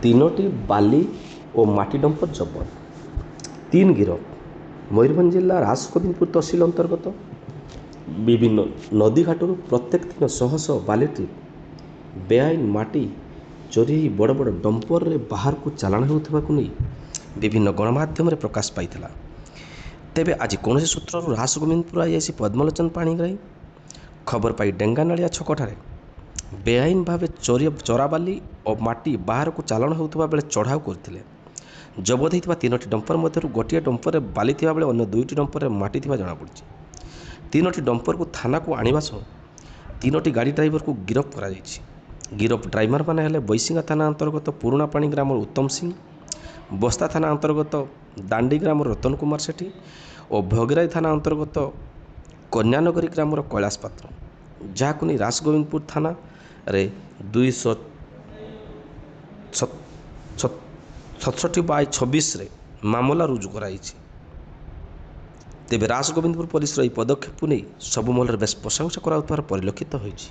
ତିନୋଟି ବାଲି ଓ ମାଟି ଡମ୍ପର ଜବତ। 3 ଗିରଫ। ମୟୂରଭଞ୍ଜ ଜିଲ୍ଲା ରାସଗୋବିନ୍ଦପୁର ତହସିଲ ଅନ୍ତର୍ଗତ ବିଭିନ୍ନ ନଦୀଘାଟରୁ ପ୍ରତ୍ୟେକ ଦିନ ଶହ ଶହ ବାଲି ଟ୍ରିପ୍ ବେଆଇନ ମାଟି ଚୋରି ହୋଇ ବଡ଼ ବଡ଼ ଡମ୍ପରରେ ବାହାରକୁ ଚାଲାଣ ହେଉଥିବାକୁ ନେଇ ବିଭିନ୍ନ ଗଣମାଧ୍ୟମରେ ପ୍ରକାଶ ପାଇଥିଲା। ତେବେ ଆଜି କୌଣସି ସୂତ୍ରରୁ ରାସଗୋବିନ୍ଦପୁର ଆଇଆଇସି ପଦ୍ମଲୋଚନ ପାଣିଗ୍ରାହୀ ଖବର ପାଇ ଡେଙ୍ଗାନାଳିଆ ଛକଠାରେ ବେଆଇନ ଭାବେ ଚୋରାବାଲି ଓ ମାଟି ବାହାରକୁ ଚାଲାଣ ହେଉଥିବା ବେଳେ ଚଢ଼ାଉ କରିଥିଲେ। ଜବତ ହୋଇଥିବା 3ଟି ଡମ୍ପର ମଧ୍ୟରୁ ଗୋଟିଏ ଡମ୍ପରରେ ବାଲି ଥିବା ବେଳେ ଅନ୍ୟ 2ଟି ଡମ୍ପରରେ ମାଟି ଥିବା ଜଣାପଡ଼ିଛି। 3ଟି ଡମ୍ପରକୁ ଥାନାକୁ ଆଣିବା ସହ 3ଟି ଗାଡ଼ି ଡ୍ରାଇଭରକୁ ଗିରଫ କରାଯାଇଛି। ଗିରଫ ଡ୍ରାଇଭରମାନେ ହେଲେ ବୈଶିଙ୍ଗା ଥାନା ଅନ୍ତର୍ଗତ ପୁରୁଣାପାଣି ଗ୍ରାମର ଉତ୍ତମ ସିଂ, ବସ୍ତା ଥାନା ଅନ୍ତର୍ଗତ ଦାଣ୍ଡି ଗ୍ରାମର ରତନ କୁମାର ସେଠୀ ଓ ଭୋଗରାଇ ଥାନା ଅନ୍ତର୍ଗତ କନ୍ୟାନଗରୀ ଗ୍ରାମର କୈଳାସ ପାତ୍ର, ଯାହାକୁ ନେଇ ରାସଗୋବିନ୍ଦପୁର ଥାନାରେ 267/26ରେ ମାମଲା ରୁଜୁ କରାଯାଇଛି। ତେବେ ରାସଗୋବିନ୍ଦପୁର ପୋଲିସର ଏହି ପଦକ୍ଷେପକୁ ନେଇ ସବୁ ମହଲରେ ବେଶ ପ୍ରଶଂସା କରାଯାଉଥିବାର ପରିଲକ୍ଷିତ ହୋଇଛି।